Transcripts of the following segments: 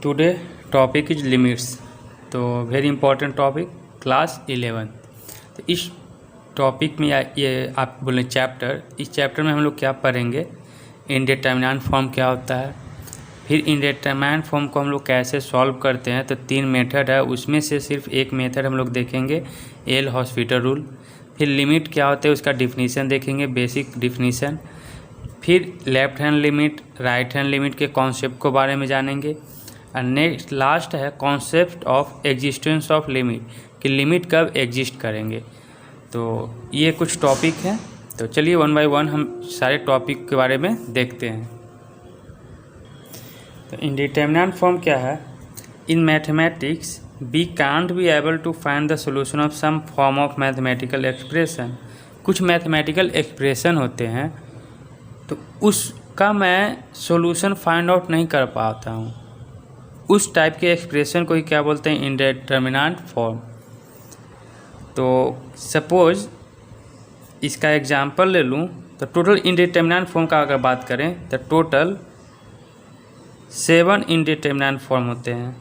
Today topic is limits. तो very important topic class 11। तो इस टॉपिक में ये आप बोले चैप्टर, इस चैप्टर में हम लोग क्या पढ़ेंगे, इंडेटर्मिनेंट फॉर्म क्या होता है, फिर इंडेटर्मिनेंट फॉर्म को हम लोग कैसे सॉल्व करते हैं। तो 3 मेथड है, उसमें से सिर्फ एक मेथड हम लोग देखेंगे, एल हॉस्पिटल रूल। फिर लिमिट क्या होता है उसका डिफिनीसन देखेंगे, बेसिक डिफिनीसन। फिर left hand limit, right hand limit के कॉन्सेप्ट को बारे में जानेंगे। और नेक्स्ट लास्ट है concept of existence of limit, कि लिमिट कब एग्जिस्ट करेंगे। तो ये कुछ टॉपिक हैं, तो चलिए 1 बाय 1 हम सारे टॉपिक के बारे में देखते हैं। तो इंडिटरमिनेंट फॉर्म क्या है। In mathematics we can't be able to find the solution of some form of mathematical expression. कुछ मैथमेटिकल एक्सप्रेशन होते हैं तो उसका मैं सॉल्यूशन फाइंड आउट नहीं कर पाता हूँ, उस टाइप के एक्सप्रेशन को ही क्या बोलते हैं, इंडेटर्मिनेंट फॉर्म। तो सपोज इसका एग्जांपल ले लूँ, तो टोटल इंडेटर्मिनेंट फॉर्म का अगर बात करें तो टोटल 7 इंडेटर्मिनेंट फॉर्म होते हैं।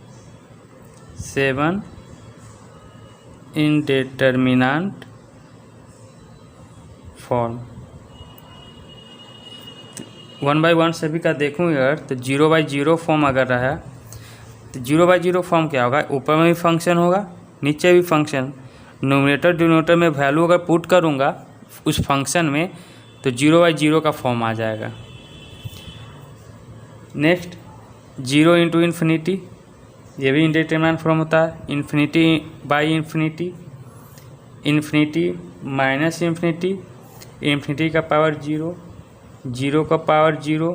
7 इंडेटर्मिनेंट फॉर्म 1 बाय 1 सभी का देखूँ अगर, तो 0 बाय 0 फॉर्म अगर रहा तो 0 बाय 0 फॉर्म क्या होगा, ऊपर में भी फंक्शन होगा नीचे भी फंक्शन, न्यूमरेटर डिनोमिनेटर में वैल्यू अगर पुट करूँगा उस फंक्शन में तो 0 बाय 0 का फॉर्म आ जाएगा। नेक्स्ट 0 इंटू इन्फिनिटी, ये भी इंडेटर्मिनेंट फॉर्म होता है। Infinity by infinity, infinity minus infinity, infinity का पावर 0, 0 का पावर 0,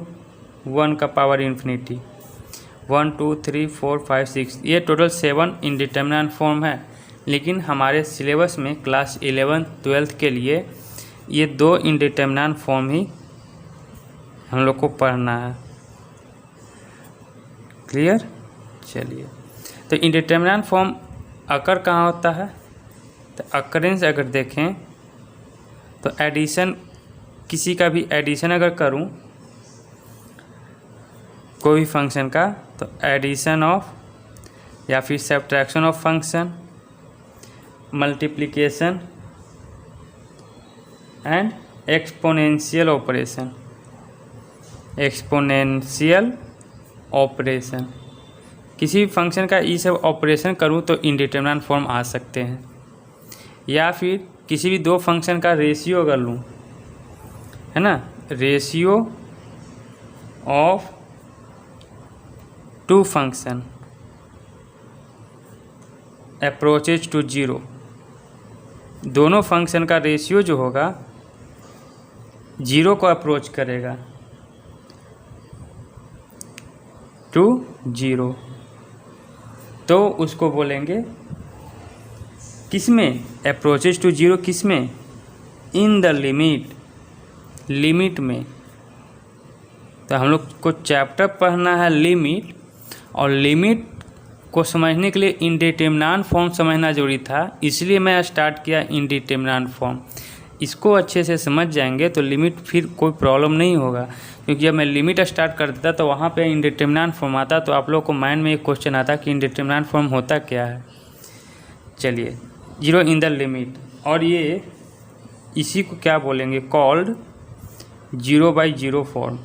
1 का पावर इन्फिनिटी, 1 2 3 4 5 6, ये टोटल 7 इंडेटर्मिनेंट फॉर्म है। लेकिन हमारे सिलेबस में क्लास 11 12 के लिए ये 2 इंडेटर्मिनेंट फॉर्म ही हम लोग को पढ़ना है। क्लियर। चलिए, तो इंडेटर्मिनेंट फॉर्म अकर कहाँ होता है, तो अकरेंस अगर देखें तो एडिशन, किसी का भी एडिशन अगर करूं कोई भी फंक्शन का, तो एडिशन ऑफ या फिर subtraction of function, multiplication and exponential operation, exponential operation, किसी भी फंक्शन का ये सब ऑपरेशन करूँ तो इंडेटर्मिनेंट फॉर्म आ सकते हैं। या फिर किसी भी 2 फंक्शन का रेशियो अगर लूँ, है ना, ratio of 2 function approaches to 0, दोनों फंक्शन का रेशियो जो होगा 0 को अप्रोच करेगा टू 0, तो उसको बोलेंगे किसमें, अप्रोचेज टू 0 किसमें, इन द लिमिट, लिमिट में। तो हम लोग को चैप्टर पढ़ना है लिमिट, और लिमिट को समझने के लिए इंडेटर्मिनेंट फॉर्म समझना जरूरी था, इसलिए मैं स्टार्ट किया इंडेटर्मिनेंट फॉर्म। इसको अच्छे से समझ जाएंगे तो लिमिट फिर कोई प्रॉब्लम नहीं होगा, क्योंकि जब मैं लिमिट स्टार्ट कर देता तो वहाँ पे इंडेटर्मिनेंट फॉर्म आता, तो आप लोग को माइंड में एक क्वेश्चन आता कि इंडेटर्मिनेंट फॉर्म होता क्या है। चलिए, 0 इन द लिमिट, और ये इसी को क्या बोलेंगे, कॉल्ड 0 बाय 0 फॉर्म।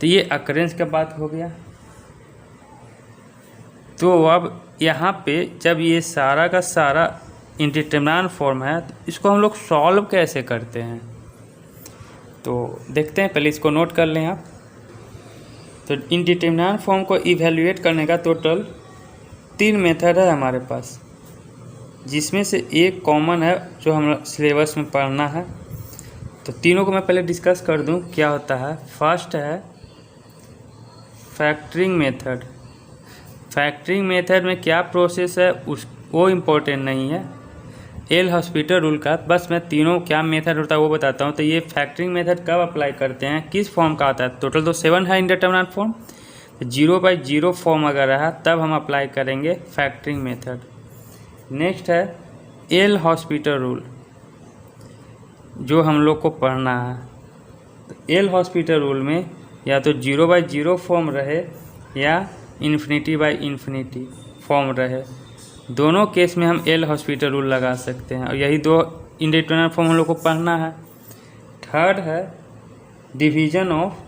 तो ये अकरेंस का बात हो गया। तो अब यहाँ पे जब ये सारा का सारा इंडेटर्मिनेंट फॉर्म है तो इसको हम लोग सॉल्व कैसे करते हैं, तो देखते हैं। पहले इसको नोट कर लें आप। तो इंडेटर्मिनेंट फॉर्म को इवैल्यूएट करने का टोटल 3 मेथड है हमारे पास, जिसमें से एक कॉमन है जो हम सिलेबस में पढ़ना है। तो तीनों को मैं पहले डिस्कस कर दूं क्या होता है। फर्स्ट है फैक्टरिंग मेथड। फैक्टरिंग मेथड में क्या प्रोसेस है वो इम्पोर्टेंट नहीं है, एल हॉस्पिटल रूल का, बस मैं तीनों क्या मेथड होता है वो बताता हूँ। तो ये फैक्टरिंग मेथड कब अप्लाई करते हैं, किस फॉर्म का आता है, टोटल तो 7 है इंडेटर्मिनेंट फॉर्म, 0 बाय 0 फॉर्म अगर रहा तब हम अप्लाई करेंगे फैक्टरिंग मेथड। नेक्स्ट है एल हॉस्पिटल रूल, जो हम लोग को पढ़ना है। तो एल हॉस्पिटल रूल में या तो 0/0 फॉर्म रहे या इन्फिनिटी फॉर्म रहे। दोनों केस में हम एल हॉस्पिटल रूल लगा सकते हैं और यही दो इंडिटरमिनेट फॉर्म हम लोग को पढ़ना है। थर्ड है डिवीजन ऑफ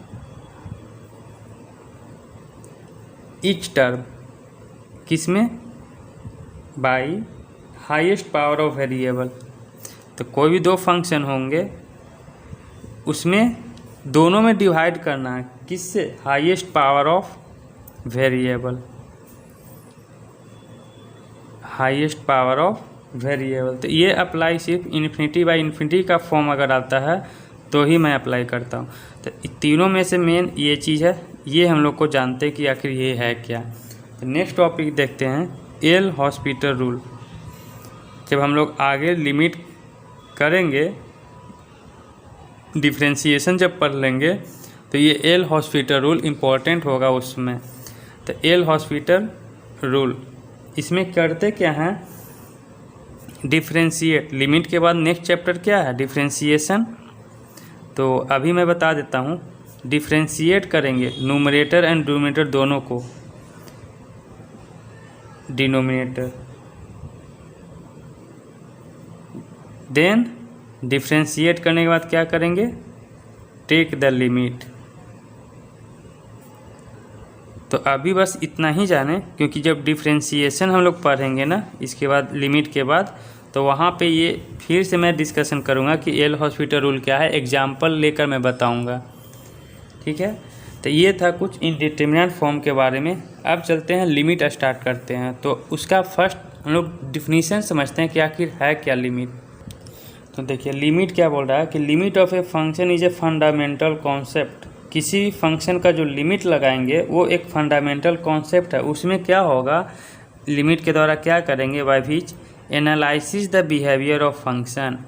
ईच टर्म, किसमें? By highest power of variable. तो कोई भी दो फंक्शन होंगे उसमें दोनों में डिवाइड करना है, किससे? Highest power of variable, highest power of variable. तो ये अप्लाई सिर्फ इन्फिनिटी का फॉर्म अगर आता है तो ही मैं अप्लाई करता हूँ। तो तीनों में से मेन ये चीज़ है, ये हम लोग को जानते हैं कि आखिर ये है क्या। तो नेक्स्ट टॉपिक देखते हैं एल हॉस्पिटल रूल। जब हम लोग आगे लिमिट करेंगे, डिफरेंशिएशन जब पढ़ लेंगे तो ये एल हॉस्पिटल रूल इम्पोर्टेंट होगा उसमें। तो एल हॉस्पिटल रूल इसमें करते क्या हैं? डिफरेंशिएट। लिमिट के बाद नेक्स्ट चैप्टर क्या है? डिफरेंशिएशन। तो अभी मैं बता देता हूँ, डिफरेंशिएट करेंगे न्यूमरेटर एंड डिनोमिनेटर दोनों को। डिनोमिनेटर देन डिफरेंशिएट करने के बाद क्या करेंगे? Take the limit. तो अभी बस इतना ही जाने, क्योंकि जब डिफरेंशिएशन हम लोग पढ़ेंगे ना इसके बाद लिमिट के बाद, तो वहाँ पे ये फिर से मैं डिस्कशन करूँगा कि एल हॉस्पिटल रूल क्या है, एग्जाम्पल लेकर मैं बताऊँगा। ठीक है, तो ये था कुछ इंडिटरमिनेट फॉर्म के बारे में। अब चलते हैं लिमिट स्टार्ट करते हैं। तो उसका फर्स्ट हम लोग डिफिनीशन समझते हैं कि आखिर है क्या लिमिट। तो देखिए लिमिट क्या बोल रहा है कि limit of a function is a fundamental concept. किसी भी फंक्शन का जो लिमिट लगाएंगे वो एक फंडामेंटल कॉन्सेप्ट है। उसमें क्या होगा, लिमिट के द्वारा क्या करेंगे? By which analysis the behaviour of function.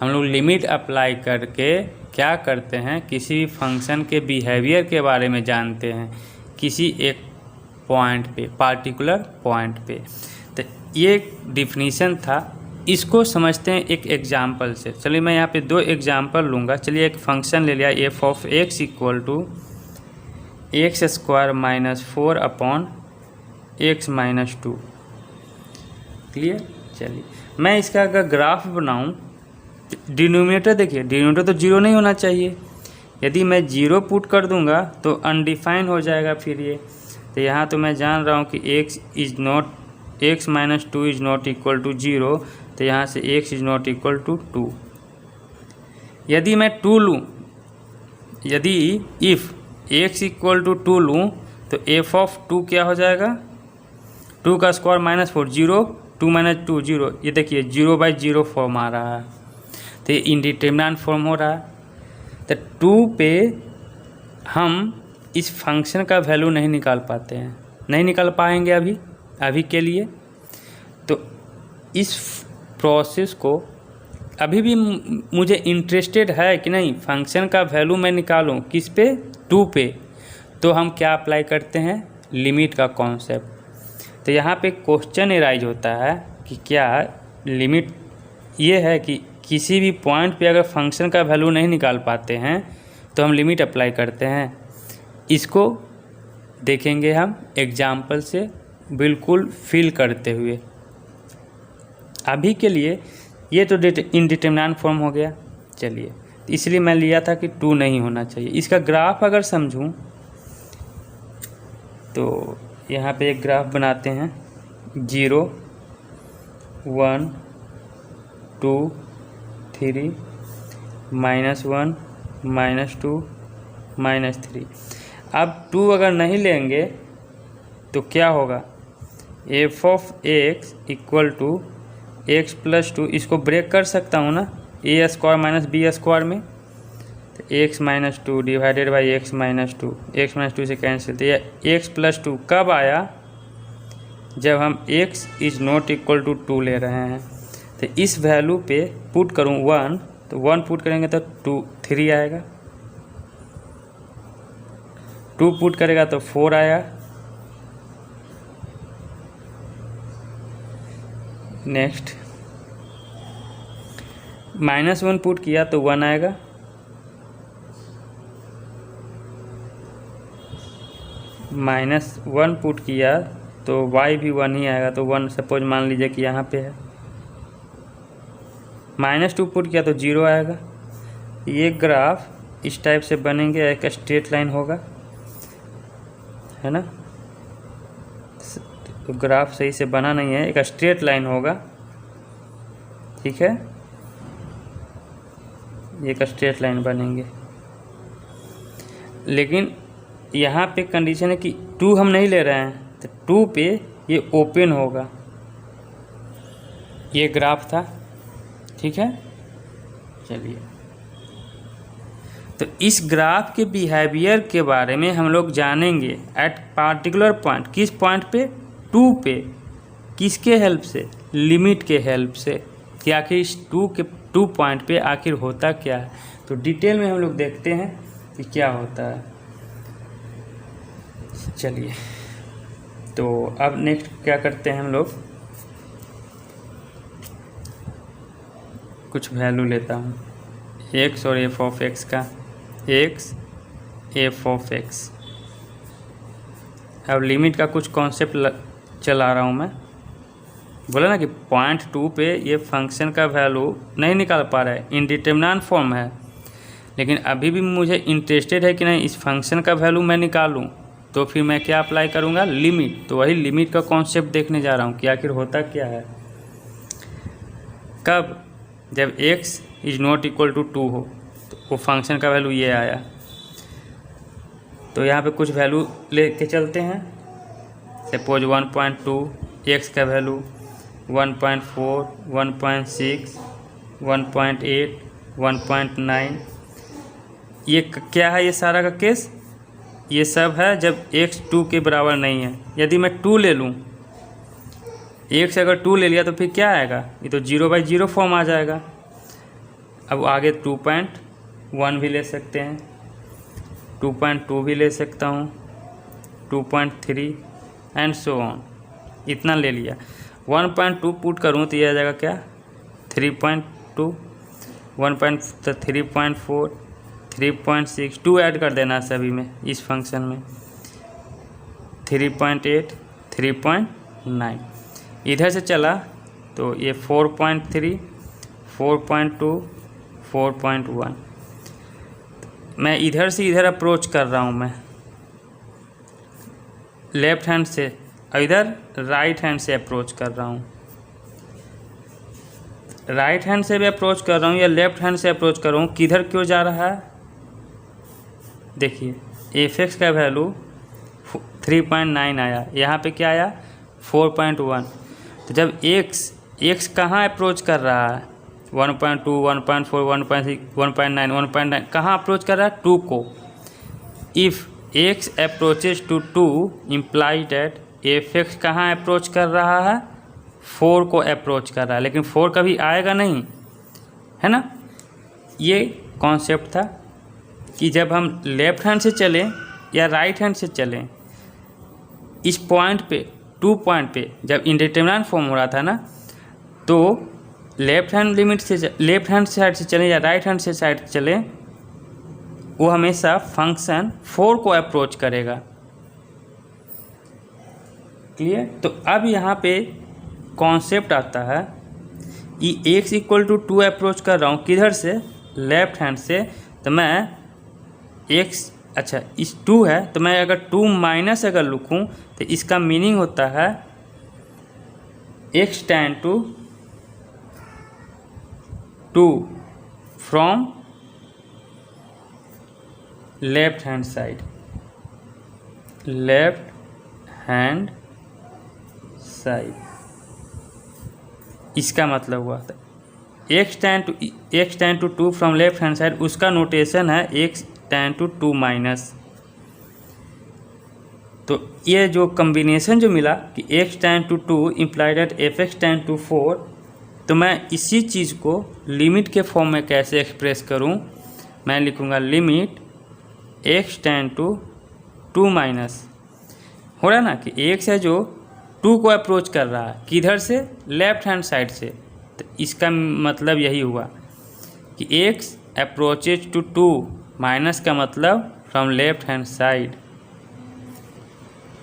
हम लोग लिमिट अप्लाई करके क्या करते हैं? किसी भी फंक्शन के बिहेवियर के बारे में जानते हैं किसी एक पॉइंट पे, पार्टिकुलर पॉइंट पे। तो ये डिफिनीशन था, इसको समझते हैं एक एग्जाम्पल से। चलिए मैं यहाँ पे दो एग्जाम्पल लूँगा। चलिए एक फंक्शन ले लिया F of x equal to X square minus 4 upon X minus 2। Clear? चलिए मैं इसका अगर ग्राफ बनाऊँ, डिनोमिनेटर देखिए, डिनोमिनेटर तो 0 नहीं होना चाहिए। यदि मैं 0 पुट कर दूंगा तो अनडिफाइन हो जाएगा फिर ये। तो यहाँ तो मैं जान रहा हूँ कि X minus 2 is not equal to 0, तो यहाँ से x is not equal to 2। यदि मैं 2 लूँ, यदि इफ़ x इक्वल टू 2 लूँ तो f ऑफ 2 क्या हो जाएगा? 2 का स्क्वायर माइनस 4, 0, 2 माइनस 2 0। ये देखिए 0/0 फॉर्म आ रहा है, तो ये इंडिटरमिनेट फॉर्म हो रहा है। तो 2 पे हम इस फंक्शन का वैल्यू नहीं निकाल पाते हैं, नहीं निकाल पाएंगे अभी के लिए। तो इस प्रोसेस को अभी भी मुझे इंटरेस्टेड है कि नहीं फंक्शन का वैल्यू मैं निकालूं, किस पे? 2 पे। तो हम क्या अप्लाई करते हैं? लिमिट का कॉन्सेप्ट। तो यहाँ पे क्वेश्चन एराइज होता है कि क्या लिमिट ये है कि किसी भी पॉइंट पे अगर फंक्शन का वैल्यू नहीं निकाल पाते हैं तो हम लिमिट अप्लाई करते हैं। इसको देखेंगे हम एग्जाम्पल से बिल्कुल फिल करते हुए। अभी के लिए ये तो इंडिटरमिनेट फॉर्म हो गया। चलिए, इसलिए मैं लिया था कि 2 नहीं होना चाहिए। इसका ग्राफ अगर समझूं तो यहाँ पे एक ग्राफ बनाते हैं, 0 1 2 3 -1 -2 -3। अब 2 अगर नहीं लेंगे तो क्या होगा? F of x equal to X plus 2। इसको ब्रेक कर सकता हूँ ना, A square minus B square में। तो X minus 2 divided by X minus 2, X minus 2 से कैंसिल। तो यह एक्स प्लस 2 कब आया? जब हम x is not equal to 2 ले रहे हैं। तो इस वैल्यू पे पुट करूँ 1, तो 1 पुट करेंगे तो 3 आएगा, 2 पुट करेगा तो 4 आया, नेक्स्ट -1 पुट किया तो 1 आएगा, -1 पुट किया तो y भी 1 ही आएगा, तो 1 सपोज मान लीजिए कि यहाँ पे है। -2 पुट किया तो 0 आएगा। ये ग्राफ इस टाइप से बनेंगे, एक स्ट्रेट लाइन होगा, है ना। तो ग्राफ सही से बना नहीं है, एक स्ट्रेट लाइन होगा, ठीक है। एक स्ट्रेट लाइन बनेंगे, लेकिन यहाँ पे कंडीशन है कि 2 हम नहीं ले रहे हैं, तो 2 पे ये ओपन होगा। ये ग्राफ था, ठीक है। चलिए, तो इस ग्राफ के बिहेवियर के बारे में हम लोग जानेंगे एट पार्टिकुलर पॉइंट। किस पॉइंट पे? 2 पे। किसके हेल्प से? लिमिट के हेल्प से, कि आखिर इस 2 पॉइंट पे आखिर होता क्या है। तो डिटेल में हम लोग देखते हैं कि क्या होता है। चलिए, तो अब नेक्स्ट क्या करते हैं हम लोग, कुछ वैल्यू लेता हूँ x और f ऑफ x का, x f ऑफ x। अब लिमिट का कुछ कॉन्सेप्ट चला रहा हूँ मैं। बोला ना कि पॉइंट 2 पे ये फंक्शन का वैल्यू नहीं निकाल पा रहा है, इनडिटरमिनेंट फॉर्म है, लेकिन अभी भी मुझे इंटरेस्टेड है कि नहीं इस फंक्शन का वैल्यू मैं निकालूं, तो फिर मैं क्या अप्लाई करूँगा? लिमिट। तो वही लिमिट का कॉन्सेप्ट देखने जा रहा हूँ कि आखिर होता क्या है। कब? जब x is not equal to 2 हो, तो वो फंक्शन का वैल्यू ये आया। तो यहाँ पे कुछ वैल्यू लेके चलते हैं। सपोज 1.2, x का वैल्यू 1.4, 1.6, 1.8, 1.9। ये क्या है? ये सारा का केस ये सब है जब x 2 के बराबर नहीं है। यदि मैं 2 ले लूँ, x अगर 2 ले लिया तो फिर क्या आएगा? ये तो 0/0 फॉर्म आ जाएगा। अब आगे 2.1 भी ले सकते हैं, 2.2 भी ले सकता हूँ, 2.3 एंड सो ऑन। इतना ले लिया। 1.2 पुट करूँ तो ये आ जाएगा क्या? 3.2, 3.4, 3.6, 2 ऐड कर देना सभी में, इस फंक्शन में 3.8, 3.9। इधर से चला तो ये 4.3, 4.2, 4.1। मैं इधर से इधर अप्रोच कर रहा हूँ, मैं लेफ्ट हैंड से, और इधर राइट हैंड से अप्रोच कर रहा हूँ। राइट हैंड से भी अप्रोच कर रहा हूँ या लेफ्ट हैंड से अप्रोच कर रहा हूँ, किधर क्यों जा रहा है? देखिए, f(x) का वैल्यू 3.9 आया, यहाँ पे क्या आया? 4.1। तो जब x कहाँ अप्रोच कर रहा है? 1.2, 1.4, 1.6, 1.9, 1.9 कहाँ अप्रोच कर रहा है? 2 को। If x approaches to 2 imply that f(x) कहाँ अप्रोच कर रहा है? 4 को अप्रोच कर रहा है, लेकिन 4 कभी आएगा नहीं, है ना। ये कॉन्सेप्ट था कि जब हम लेफ्ट हैंड से चलें या राइट हैंड से चलें, इस पॉइंट पे 2 पॉइंट पे जब इंडिटरमिनेंट फॉर्म हो रहा था ना, तो लेफ्ट हैंड लिमिट से, लेफ्ट हैंड साइड से चलें या राइट हैंड से साइड से चलें, वो हमेशा फंक्शन 4 को अप्रोच करेगा। क्लियर? तो अब यहाँ पे कॉन्सेप्ट आता है कि x इक्वल टू 2 अप्रोच कर रहा हूँ, किधर से? लेफ्ट हैंड से। तो मैं x, अच्छा इस 2 है, तो मैं अगर 2 माइनस अगर लिखूँ तो इसका मीनिंग होता है x tend to 2 from left hand side, left hand side. इसका मतलब हुआ था x tend to 2 from left hand side, उसका नोटेशन है x टेंड टू 2 माइनस। तो ये जो कम्बिनेशन जो मिला कि x tend to 2 implied at f(x) tend to 4, तो मैं इसी चीज़ को लिमिट के फॉर्म में कैसे एक्सप्रेस करूं? मैं लिखूंगा limit x tend to 2 minus. हो रहा ना कि x है जो 2 को अप्रोच कर रहा है, किधर से? लेफ्ट हैंड साइड से। तो इसका मतलब यही हुआ कि x अप्रोचेज टू 2 माइनस का मतलब from left hand side.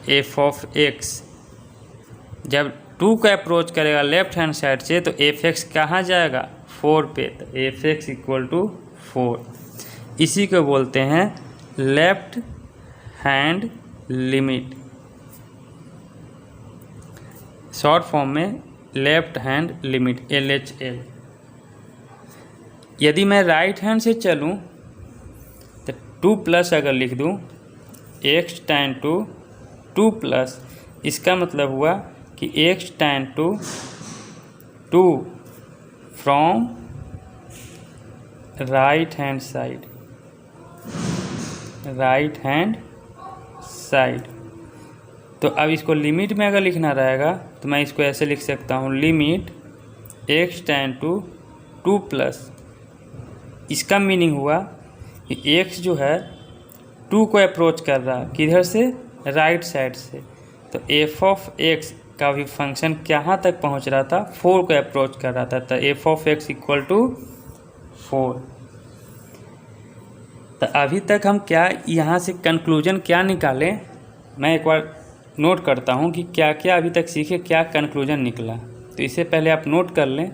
F of x जब 2 का अप्रोच करेगा लेफ्ट हैंड साइड से तो एफ एक्स कहाँ जाएगा 4 पे, तो एफ एक्स इक्वल टू 4। इसी को बोलते हैं left hand limit, short form में लेफ्ट हैंड लिमिट LHL। यदि मैं राइट हैंड से चलूँ तो 2 प्लस अगर लिख दूँ x tan टू 2 प्लस, इसका मतलब हुआ कि x tan to 2 from right hand side, right hand side. तो अब इसको लिमिट में अगर लिखना रहेगा तो मैं इसको ऐसे लिख सकता हूँ limit x tan to 2 plus. इसका मीनिंग हुआ कि x जो है 2 को अप्रोच कर रहा, किधर से, राइट साइड से। तो एफ ऑफ एक्स का भी फंक्शन कहाँ तक पहुँच रहा था, 4 को अप्रोच कर रहा था। तो F of x equal to 4। तो अभी तक हम क्या यहाँ से कंक्लूजन क्या निकालें, मैं एक बार नोट करता हूँ कि क्या क्या अभी तक सीखे, क्या कंक्लूजन निकला। तो इससे पहले आप नोट कर लें।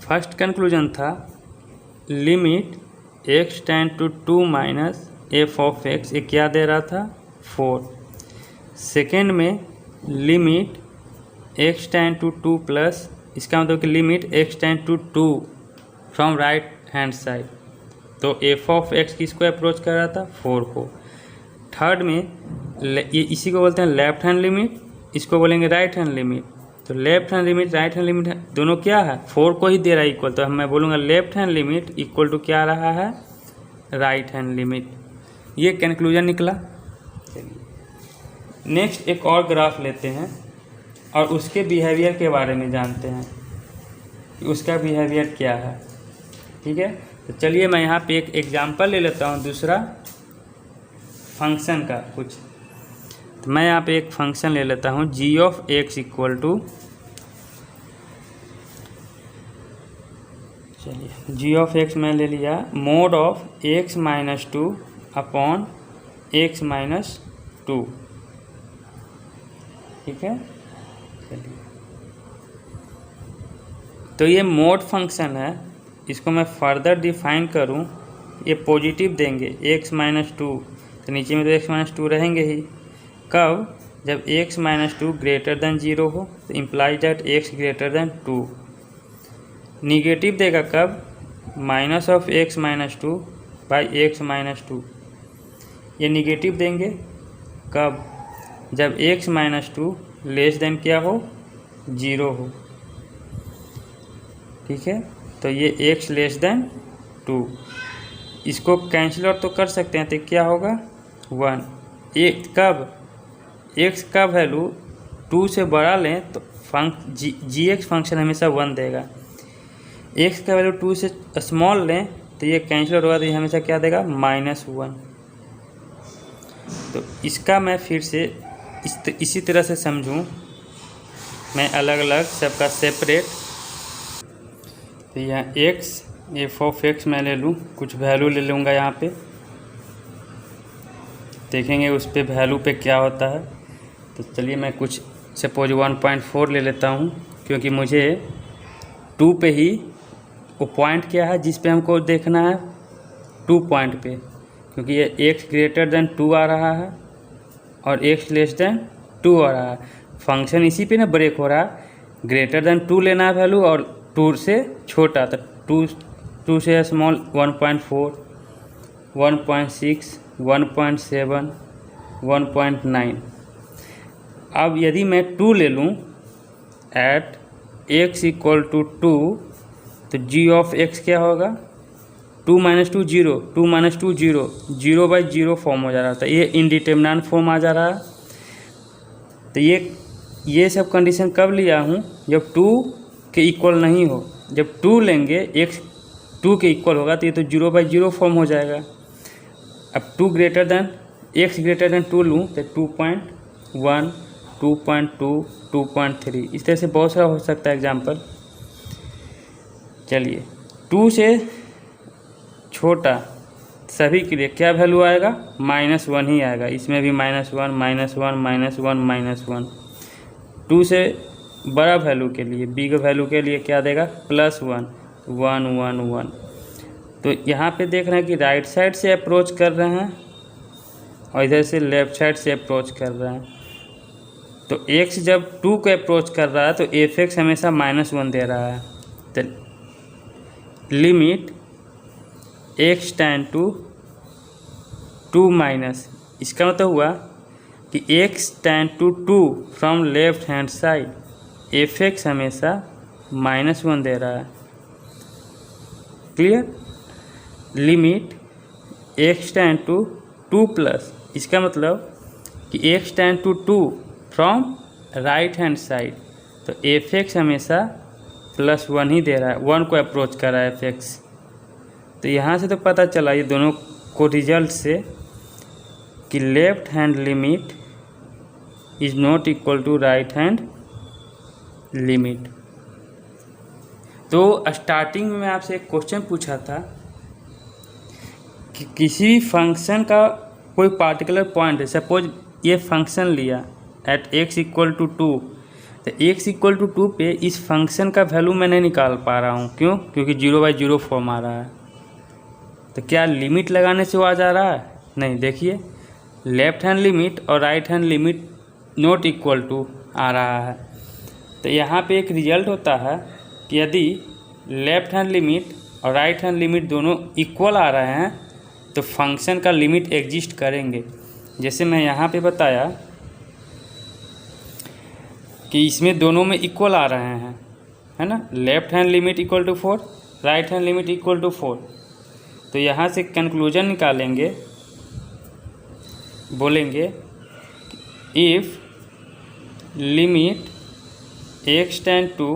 फर्स्ट कंक्लूजन था limit x tan to 2 minus F of X, ये क्या दे रहा था 4। सेकेंड में limit x tan to 2 plus, इसका मतलब कि limit x tan to 2 from right hand side, तो एफ ऑफ एक्स किसको अप्रोच कर रहा था 4 को। थर्ड में ये इसी को बोलते हैं लेफ्ट हैंड लिमिट, इसको बोलेंगे राइट हैंड लिमिट। तो left hand limit right hand limit दोनों क्या है 4 को ही दे रहा है इक्वल, तो मैं बोलूँगा left hand limit equal to क्या रहा है राइट हैंड लिमिट। ये कंक्लूजन निकला। चलिए नेक्स्ट एक और ग्राफ लेते हैं और उसके बिहेवियर के बारे में जानते हैं कि उसका बिहेवियर क्या है। ठीक है, तो चलिए मैं यहाँ पे एक एग्जांपल ले लेता हूँ दूसरा फंक्शन का कुछ। तो मैं यहाँ पे एक फंक्शन ले लेता हूँ जी ऑफ एक्स इक्वल टू, चलिए जी ऑफ एक्स मैं ले लिया mode of x minus 2 upon X minus 2। ठीक है, चलिए तो ये मोड फंक्शन है, इसको मैं फर्दर डिफाइन करूँ, ये पॉजिटिव देंगे x माइनस 2, तो नीचे में तो x माइनस 2 रहेंगे ही। कब, जब x माइनस 2 ग्रेटर देन 0 हो, तो implies that x greater than 2। Negative देगा कब, minus of x minus 2 by X minus 2, ये निगेटिव देंगे कब, जब x माइनस 2 लेस देन क्या हो 0 हो। ठीक है, तो ये x लेस देन 2, इसको कैंसिल और तो कर सकते हैं, तो क्या होगा 1। एक कब, x का वैल्यू 2 से बड़ा लें तो जी एक्स फंक्शन हमेशा 1 देगा। x का वैल्यू 2 से स्मॉल लें तो ये कैंसिल होगा, तो ये हमेशा क्या देगा -1। तो इसका मैं फिर से इसी तरह से समझूं, मैं अलग अलग सबका सेपरेट। तो यहाँ x एफ ऑफ एक्स मैं ले लूँ, कुछ वैल्यू ले लूँगा यहाँ पे, देखेंगे उस पे वैल्यू पे क्या होता है। तो चलिए मैं कुछ सपोज 1.4 ले लेता हूँ, क्योंकि मुझे 2 पे ही वो पॉइंट क्या है जिस पे हमको देखना है 2 पॉइंट पे, क्योंकि ये x ग्रेटर देन 2 आ रहा है और x लेस देन 2 आ रहा है। फंक्शन इसी पे ना ब्रेक हो रहा है, ग्रेटर देन 2 लेना है वैल्यू और 2 से छोटा, तो 2 से स्मॉल 1.4, 1.6, 1.7, 1.9। अब यदि मैं 2 ले लूँ एट x इक्वल टू 2, तो g ऑफ x क्या होगा 2 माइनस 2 0, 2 माइनस 2 0, 0/0 फॉर्म हो जा रहा था, ये इनडिटरमिनेंट फॉर्म आ जा रहा है। तो ये सब कंडीशन कब लिया हूँ, जब 2 के इक्वल नहीं हो। जब 2 लेंगे x 2 के इक्वल होगा तो ये तो 0/0 फॉर्म हो जाएगा। अब 2 greater than x greater than 2 लूँ तो 2.1, 2.2, 2.3, इस तरह से बहुत सारा हो सकता है एग्जाम्पल। चलिए 2 से छोटा सभी के लिए क्या वैल्यू आएगा, -1 ही आएगा। इसमें भी -1 -1 -1 -1। 2 से बड़ा वैल्यू के लिए, बिग वैल्यू के लिए क्या देगा, +1 1 1 1। तो यहाँ पे देख रहे हैं कि राइट साइड से अप्रोच कर रहे हैं और इधर से लेफ्ट साइड से अप्रोच कर रहे हैं। तो x जब 2 को अप्रोच कर रहा है तो f(x) हमेशा -1 दे रहा है। तो limit x tend to 2 minus, इसका मतलब हुआ कि x tend to 2 from left hand side, f(x) हमेशा -1 दे रहा है। Clear. Limit x tend to 2 plus, इसका मतलब कि x tend to 2 from right hand side, तो f(x) हमेशा +1 ही दे रहा है, 1 को अप्रोच कर रहा है f(x). तो यहाँ से तो पता चला ये दोनों को रिजल्ट से कि left hand limit is not equal to right hand limit. तो स्टार्टिंग में आपसे एक क्वेश्चन पूछा था कि किसी फंक्शन का कोई पार्टिकुलर पॉइंट है, सपोज ये फंक्शन लिया एट x इक्वल टू 2, तो x इक्वल टू 2 पे इस फंक्शन का वैल्यू मैं नहीं निकाल पा रहा हूँ। क्यों? क्योंकि 0/0 फॉर्म आ रहा है। तो क्या लिमिट लगाने से वो आ जा रहा है? नहीं। देखिए लेफ्ट हैंड लिमिट और right hand limit not equal to आ रहा है। तो यहाँ पे एक रिजल्ट होता है कि यदि लेफ्ट हैंड लिमिट और राइट हैंड लिमिट दोनों इक्वल आ रहे हैं तो फंक्शन का लिमिट एग्जिस्ट करेंगे। जैसे मैं यहाँ पे बताया कि इसमें दोनों में इक्वल आ रहे हैं, है ना। Left hand limit equal to 4, right hand limit equal to 4। तो यहाँ से कंक्लूजन निकालेंगे, बोलेंगे if limit x tend to,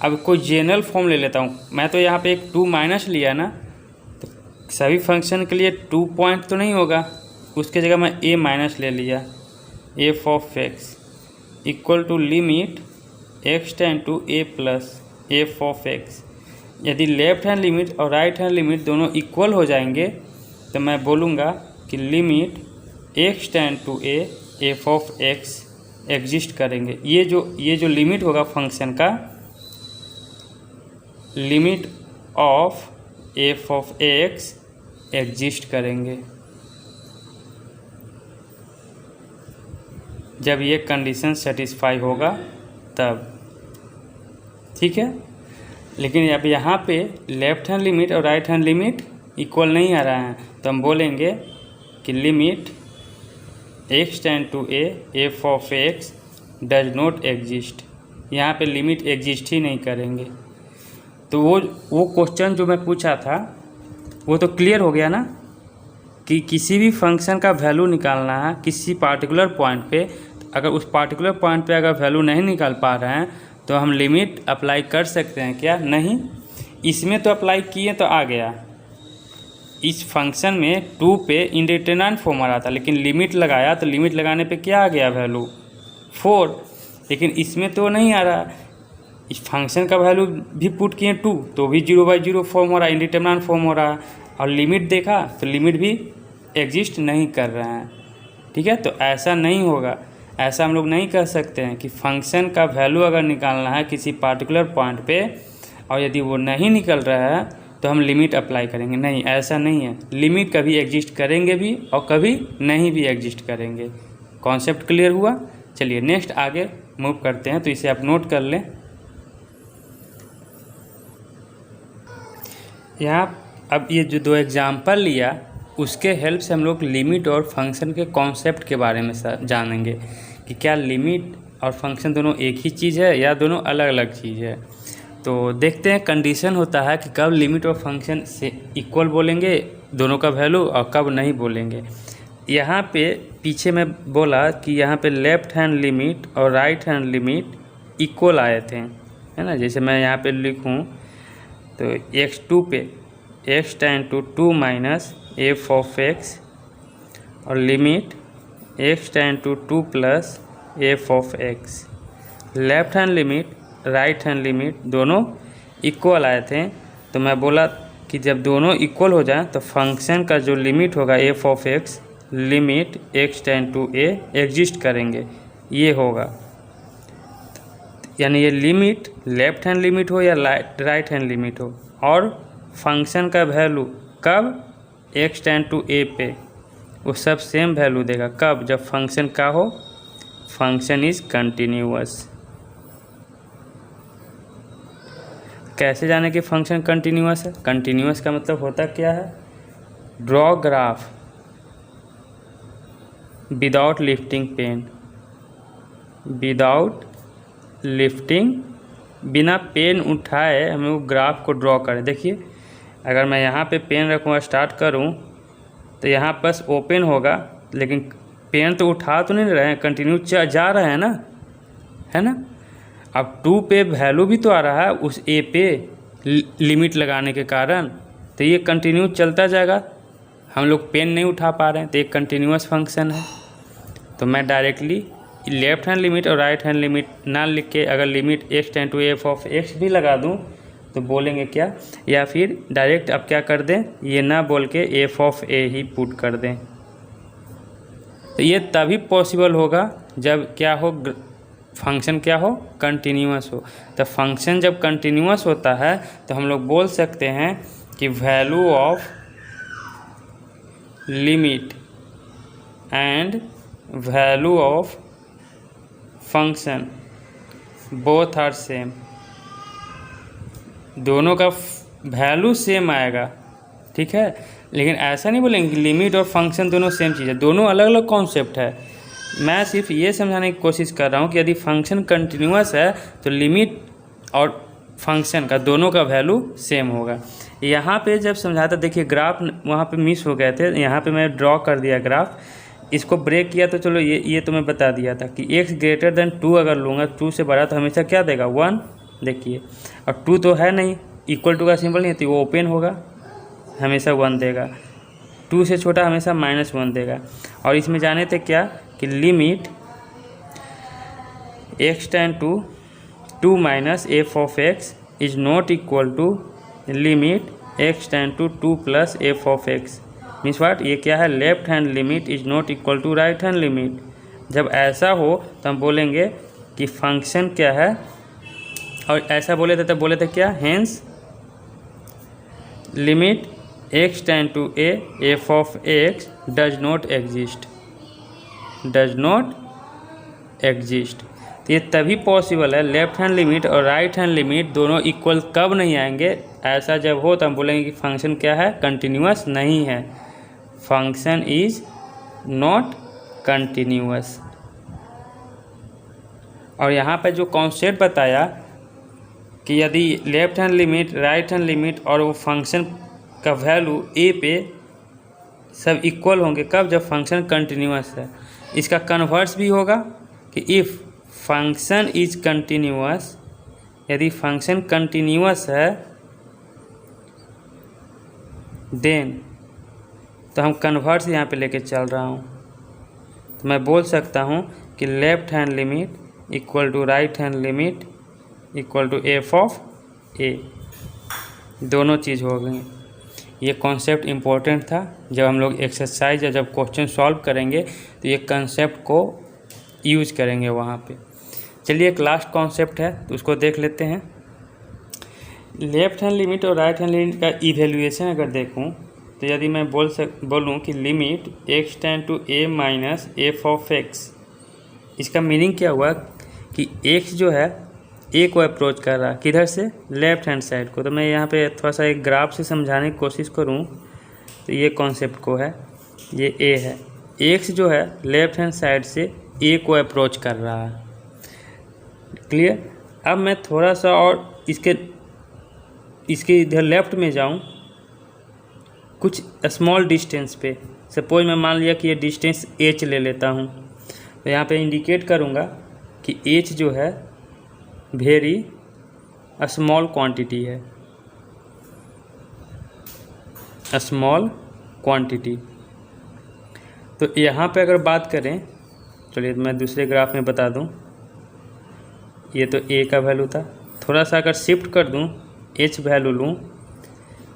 अब कोई जनरल फॉर्म ले लेता हूँ मैं, तो यहाँ पे एक 2 माइनस लिया ना, तो सभी फंक्शन के लिए 2 पॉइंट तो नहीं होगा, उसके जगह मैं a माइनस ले लिया, f(x) equal to limit x tend to a plus f(x). यदि लेफ्ट हैंड लिमिट और राइट हैंड लिमिट दोनों इक्वल हो जाएंगे तो मैं बोलूँगा कि limit x tend to a f(x) exist करेंगे। ये जो लिमिट होगा फंक्शन का, लिमिट ऑफ f(x) एग्जिस्ट करेंगे जब ये कंडीशन सेटिस्फाई होगा तब। ठीक है। लेकिन अब यहाँ पे लेफ्ट हैंड लिमिट और राइट हैंड लिमिट इक्वल नहीं आ रहा है, तो हम बोलेंगे कि limit x tend to a f(x) does not exist. यहाँ पे लिमिट एग्जिस्ट ही नहीं करेंगे। तो वो क्वेश्चन जो मैं पूछा था वो तो क्लियर हो गया ना, कि किसी भी फंक्शन का वैल्यू निकालना है किसी पार्टिकुलर पॉइंट पे, अगर उस पार्टिकुलर पॉइंट पे अगर वैल्यू नहीं निकाल पा रहे हैं तो हम लिमिट अप्लाई कर सकते हैं क्या? नहीं। इसमें तो अप्लाई किए तो आ गया, इस फंक्शन में 2 पे इंडिटरमिनेंट फॉर्म आ रहा था, लेकिन लिमिट लगाया तो लिमिट लगाने पे क्या आ गया वैल्यू 4, लेकिन इसमें तो नहीं आ रहा। इस फंक्शन का वैल्यू भी पुट किए 2 तो भी 0/0 फॉर्म हो रहा है, इंडिटरमिनेंट फॉर्म हो रहा है, और लिमिट देखा तो लिमिट भी एग्जिस्ट नहीं कर रहे हैं। ठीक है। तो ऐसा नहीं होगा, ऐसा हम लोग नहीं कह सकते हैं कि फंक्शन का वैल्यू अगर निकालना है किसी पार्टिकुलर पॉइंट पे और यदि वो नहीं निकल रहा है तो हम लिमिट अप्लाई करेंगे। नहीं, ऐसा नहीं है। लिमिट कभी एग्जिस्ट करेंगे भी और कभी नहीं भी एग्जिस्ट करेंगे। कॉन्सेप्ट क्लियर हुआ? चलिए नेक्स्ट आगे मूव करते हैं, तो इसे आप नोट कर लें। यहाँ अब ये जो 2 एग्जाम्पल लिया उसके हेल्प से हम लोग लिमिट और फंक्शन के कॉन्सेप्ट के बारे में जानेंगे कि क्या लिमिट और फंक्शन दोनों एक ही चीज़ है या दोनों अलग अलग चीज़ है। तो देखते हैं, कंडीशन होता है कि कब लिमिट और फंक्शन से इक्वल बोलेंगे दोनों का वैल्यू और कब नहीं बोलेंगे। यहाँ पे पीछे मैं बोला कि यहाँ पे लेफ़्ट हैंड लिमिट और राइट हैंड लिमिट इक्वल आए थे, है ना। जैसे मैं यहाँ पे लिखूँ तो x2 पे x tend to 2 minus f(x) और limit x tend to 2 plus f(x). Left hand limit right hand limit दोनों इक्वल आए थे, तो मैं बोला कि जब दोनों इक्वल हो जाए तो फंक्शन का जो लिमिट होगा F of x, limit x tend to a exist करेंगे, ये होगा। यानी ये लिमिट लेफ्ट हैंड लिमिट हो या राइट हैंड लिमिट हो, और फंक्शन का वैल्यू कब एक्स टेंड टू ए पे वो सब सेम वैल्यू देगा। कब? जब फंक्शन का हो, फंक्शन इज कंटिन्यूअस। कैसे जाने कि फंक्शन कंटिन्यूअस है? कंटिन्यूअस का मतलब होता क्या है? Draw graph without lifting pen, without lifting, बिना पेन उठाए हमें वो ग्राफ को ड्रॉ करें। देखिए अगर मैं यहाँ पे पेन रखूँगा, स्टार्ट करूँ तो यहाँ बस ओपन होगा, लेकिन पेन तो उठा तो नहीं रहे हैं, कंटिन्यू जा रहे हैं ना, है ना। अब 2 पे वैल्यू भी तो आ रहा है उस ए पे लिमिट लगाने के कारण, तो ये कंटिन्यू चलता जाएगा। हम लोग पेन नहीं उठा पा रहे हैं तो एक कंटिन्यूअस फंक्शन है। तो मैं डायरेक्टली लेफ्ट हैंड लिमिट और राइट हैंड लिमिट ना लिख के अगर limit x tend to f of x भी लगा दूं तो बोलेंगे क्या, या फिर डायरेक्ट अब क्या कर दें, ये ना बोल के F of A he put कर दें। तो ये तभी पॉसिबल होगा जब क्या हो, फंक्शन क्या हो, कंटिन्यूअस हो। तो फंक्शन जब कंटिन्यूअस होता है तो हम लोग बोल सकते हैं कि value of limit and value of function both are same, दोनों का वैल्यू सेम आएगा, ठीक है। लेकिन ऐसा नहीं बोलेंगे कि लिमिट और फंक्शन दोनों सेम चीज़ है, दोनों अलग अलग कॉन्सेप्ट है। मैं सिर्फ ये समझाने की कोशिश कर रहा हूँ कि यदि फंक्शन कंटिन्यूअस है तो लिमिट और फंक्शन का दोनों का वैल्यू सेम होगा। यहाँ पे जब समझाता, देखिए ग्राफ वहाँ पे मिस हो गए थे, यहाँ पे मैं ड्रॉ कर दिया ग्राफ, इसको ब्रेक किया तो चलो ये तो मैं बता दिया था कि x ग्रेटर देन 2 अगर लूँगा, 2 से बड़ा तो हमेशा क्या देगा, 1। देखिए और 2 तो है नहीं, इक्वल टू का सिंबल नहीं है तो वो ओपन होगा, हमेशा 1 देगा। 2 से छोटा हमेशा -1 देगा। और इसमें जाने थे क्या कि limit x tend to 2 minus F of x is not equal to limit x tend to 2 plus f of x. Means what, ये क्या है, left hand limit is not equal to right hand limit. जब ऐसा हो तो हम बोलेंगे कि फंक्शन क्या है, और ऐसा बोले थे तब बोले थे क्या, hence limit x tend to a f of x does not exist, does not exist. तो ये तभी पॉसिबल है, लेफ्ट हैंड लिमिट और राइट हैंड लिमिट दोनों इक्वल कब नहीं आएंगे, ऐसा जब हो तो हम बोलेंगे कि फंक्शन क्या है, कंटिन्यूअस नहीं है, फंक्शन इज नॉट कंटिन्यूअस। और यहाँ पर जो कॉन्सेप्ट बताया कि यदि left hand limit, right hand limit और वो फंक्शन का वैल्यू ए पे सब इक्वल होंगे, कब, जब फंक्शन कंटिन्यूअस है। इसका कन्वर्स भी होगा कि इफ़ फंक्शन इज कंटिन्यूअस, यदि फंक्शन कंटिन्यूअस है देन, तो हम कन्वर्स यहाँ पे लेके चल रहा हूँ, तो मैं बोल सकता हूँ कि left hand limit equal to right hand limit equal to f of a, दोनों चीज़ हो गई। ये कॉन्सेप्ट इम्पोर्टेंट था, जब हम लोग एक्सरसाइज या जब क्वेश्चन सॉल्व करेंगे तो ये कॉन्सेप्ट को यूज करेंगे वहाँ पे। चलिए एक लास्ट कॉन्सेप्ट है तो उसको देख लेते हैं। लेफ्ट हैंड लिमिट और राइट हैंड लिमिट का इवेल्युएशन अगर देखूँ तो यदि मैं बोलूँ कि limit x tend to a minus F of x, इसका मीनिंग क्या हुआ कि एक्स जो है ए को अप्रोच कर रहा है, किधर से, लेफ्ट हैंड साइड को। तो मैं यहाँ पे थोड़ा सा एक ग्राफ से समझाने की कोशिश करूँ तो ये कॉन्सेप्ट को है, ये ए है, एक्स जो है लेफ्ट हैंड साइड से ए को अप्रोच कर रहा है, क्लियर। अब मैं थोड़ा सा और इसके इधर लेफ्ट में जाऊँ कुछ स्मॉल डिस्टेंस पे, सपोज मैं मान लिया कि ये डिस्टेंस एच ले लेता हूँ, तो यहाँ पे इंडिकेट करूँगा कि एच जो है वेरी स्मॉल क्वांटिटी है, स्मॉल क्वांटिटी। तो यहाँ पे अगर बात करें, चलिए मैं दूसरे ग्राफ में बता दूँ, ये तो ए का वैल्यू था, थोड़ा सा अगर शिफ्ट कर दूँ, एच वैल्यू लूँ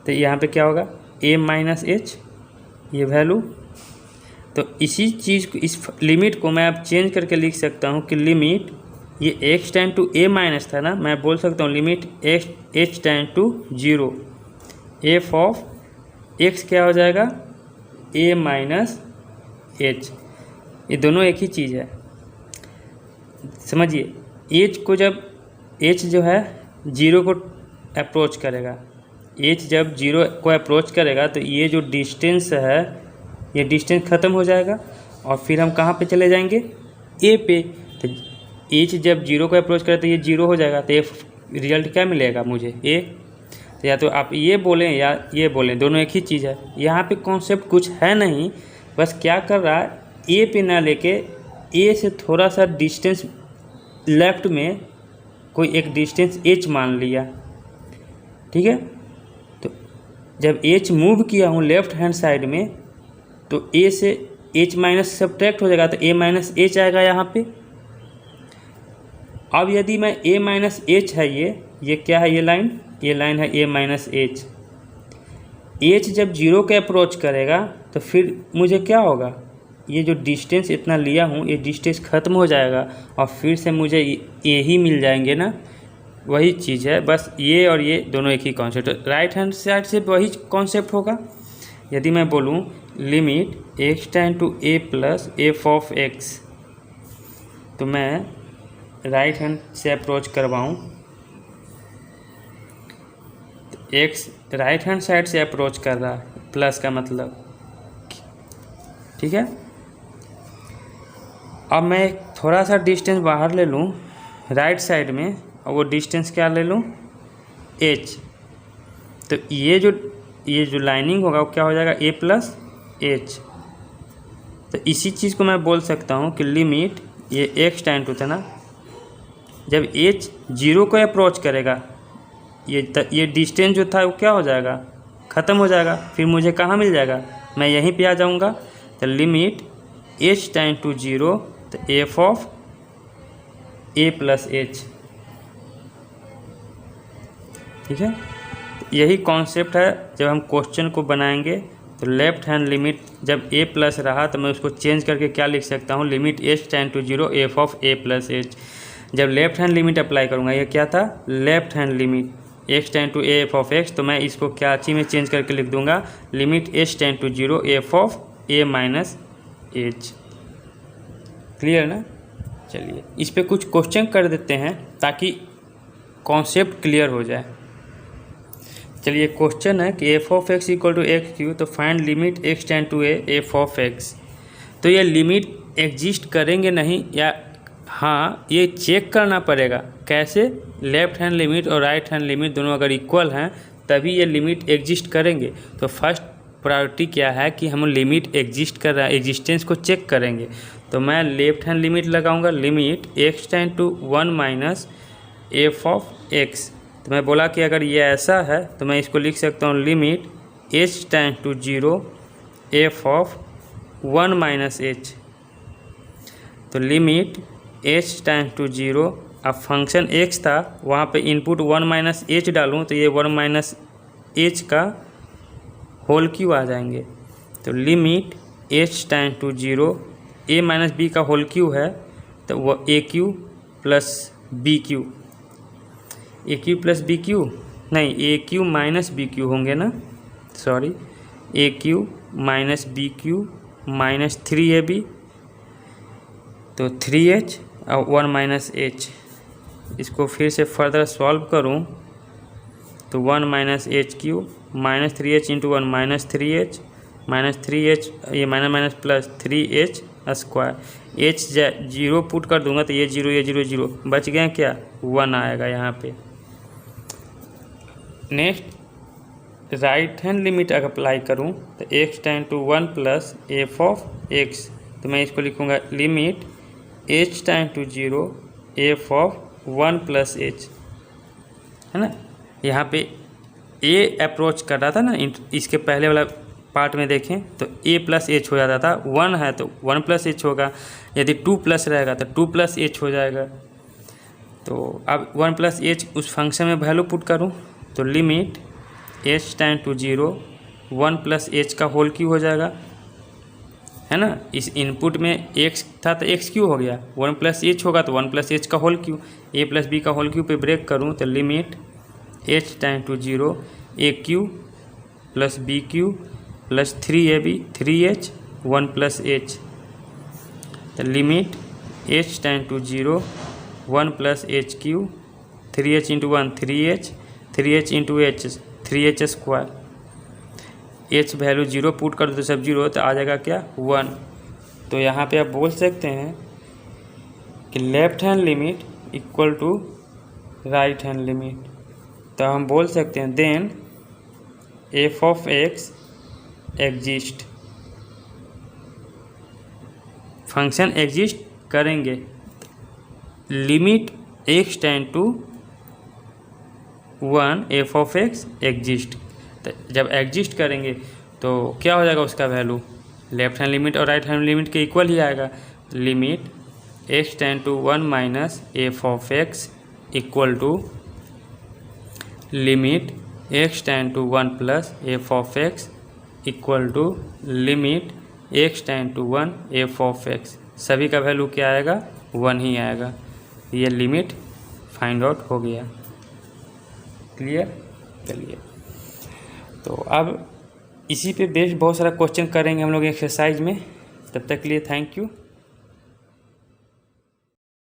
तो यहाँ पे क्या होगा a माइनस एच ये वैल्यू। तो इसी चीज़ को, इस लिमिट को मैं अब चेंज करके लिख सकता हूँ कि लिमिट ये x tend to a minus था ना, मैं बोल सकता हूँ limit h tend to 0 f of x क्या हो जाएगा a माइनस एच। ये दोनों एक ही चीज़ है, समझिए। h को जब h जो है 0 को अप्रोच करेगा, h जब 0 को अप्रोच करेगा तो ये जो डिस्टेंस है ये डिस्टेंस ख़त्म हो जाएगा और फिर हम कहाँ पे चले जाएंगे a पे। तो h जब 0 को अप्रोच करे तो ये 0 हो जाएगा, तो रिजल्ट क्या मिलेगा मुझे a। तो या तो आप ये बोलें या ये बोलें, दोनों एक ही चीज़ है। यहाँ पे कॉन्सेप्ट कुछ है नहीं, बस क्या कर रहा है a पे ना लेके a से थोड़ा सा डिस्टेंस लेफ्ट में कोई एक डिस्टेंस h मान लिया, ठीक है। तो जब h मूव किया हूँ लेफ्ट हैंड साइड में तो a से h माइनस सब्ट्रैक्ट हो जाएगा, तो a माइनस एच आएगा यहाँ पे। अब यदि मैं a माइनस एच है ये क्या है, ये लाइन है a माइनस एच। h जब 0 के अप्रोच करेगा तो फिर मुझे क्या होगा, ये जो डिस्टेंस इतना लिया हूँ ये डिस्टेंस ख़त्म हो जाएगा और फिर से मुझे ये ही मिल जाएंगे ना, वही चीज़ है। बस ये और ये दोनों एक ही कॉन्सेप्ट, राइट हैंड साइड से वही कॉन्सेप्ट होगा। यदि मैं बोलूँ limit x tend to a plus f of x, तो मैं राइट हैंड से अप्रोच करवाऊँ तो x राइट हैंड साइड से अप्रोच कर रहा है, प्लस का मतलब, ठीक है। अब मैं थोड़ा सा डिस्टेंस बाहर ले लूँ राइट साइड में और वो डिस्टेंस क्या ले लूँ h, तो ये जो लाइनिंग होगा वो क्या हो जाएगा a प्लस एच। तो इसी चीज़ को मैं बोल सकता हूँ कि लिमिट ये x टेंड टू था ना, जब h 0 को अप्रोच करेगा ये डिस्टेंस जो था वो क्या हो जाएगा ख़त्म हो जाएगा, फिर मुझे कहाँ मिल जाएगा, मैं यहीं पे आ जाऊँगा। तो लिमिट h टेंड टू 0 तो F of a plus H, ठीक है। यही कॉन्सेप्ट है। जब हम क्वेश्चन को बनाएंगे तो लेफ्ट हैंड लिमिट जब a प्लस रहा तो मैं उसको चेंज करके क्या लिख सकता हूँ, limit h tend to 0 f of a plus h. जब लेफ्ट हैंड लिमिट अप्लाई करूँगा, ये क्या था left hand limit x tend to a f of x, तो मैं इसको क्या ची में चेंज करके लिख दूंगा limit h tend to 0 f of a minus h. Clear ना। चलिए इस पे कुछ क्वेश्चन कर देते हैं ताकि कॉन्सेप्ट क्लियर हो जाए। चलिए क्वेश्चन है कि f of x equal to x cube, तो find limit x tend to a f of x. तो ये लिमिट एग्जिस्ट करेंगे नहीं, या हाँ ये चेक करना पड़ेगा। कैसे, लेफ्ट हैंड लिमिट और राइट हैंड लिमिट दोनों अगर इक्वल हैं तभी ये लिमिट एग्जिस्ट करेंगे। तो फर्स्ट प्रायोरिटी क्या है कि हम लिमिट एग्जिस्ट कर रहा है, एग्जिस्टेंस को चेक करेंगे। तो मैं लेफ्ट हैंड लिमिट लगाऊंगा, limit x tend to 1 minus F of x. तो मैं बोला कि अगर ये ऐसा है तो मैं इसको लिख सकता हूँ limit h tend to 0 f of 1 minus h. तो लिमिट एच टेंड टू 0, अब फंक्शन एक्स था वहाँ पे इनपुट 1 माइनस एच डालूँ तो ये 1 माइनस एच का होल क्यू आ जाएंगे। तो limit h tend to 0 a minus b का होल क्यू है, तो वो a cube plus b cube, a cube plus b cube नहीं, a cube minus b cube होंगे ना, sorry, a cube minus b cube minus 3ab, तो 3h और 1 minus H. इसको फिर से फर्दर सॉल्व करूं तो 1 minus H Q minus 3h into 1 minus 3h minus 3h, ये minus minus plus 3h square, h 0 put कर दूंगा तो ये 0 बच गए क्या 1 आएगा यहाँ पे। नेक्स्ट राइट हैंड लिमिट अगर अप्लाई करूँ तो x tend to 1 plus f of x, तो मैं इसको लिखूँगा limit h tend to 0 f of 1 plus h, है ना। यहाँ पे a अप्रोच कर रहा था ना, इसके पहले वाला पार्ट में देखें तो a प्लस एच हो जाता था, 1 है तो 1 प्लस एच होगा, यदि 2 प्लस रहेगा तो 2 प्लस एच हो जाएगा। तो अब 1 प्लस एच उस फंक्शन में वैल्यू पुट करूँ तो limit h tend to 0 1 plus h का होल क्यू हो जाएगा, है ना। इस इनपुट में एक्स था तो एक्स क्यू हो गया, 1 प्लस एच होगा तो 1 प्लस एच का whole cube, a plus b का होल क्यू पे ब्रेक करूँ तो limit h tend to 0 a cube plus b cube plus 3ab 3h 1 plus h, तो limit h tend to 0 1 plus h cube 3h into 1 3h 3h into h 3h square, h value 0 put कर दो तो सब 0 तो आ जाएगा क्या 1। तो यहाँ पे आप बोल सकते हैं कि left hand limit equal to right hand limit, तो हम बोल सकते हैं then f of x exist, function exist करेंगे limit x tend to 1 f of x exist. तो जब एग्जिस्ट करेंगे तो क्या हो जाएगा उसका वैल्यू, लेफ्ट हैंड लिमिट और राइट हैंड लिमिट के इक्वल ही आएगा। Limit x tend to 1 minus F of x equal to limit x tend to 1 plus f of x equal to limit x tend to 1 f of x, सभी का value क्या आएगा 1 ही आएगा। ये limit find out हो गया। Clear, चलिए तो अब इसी पे बेस्ड बहुत सारा क्वेश्चन करेंगे हम लोग एक्सरसाइज में। तब तक के लिए थैंक यू।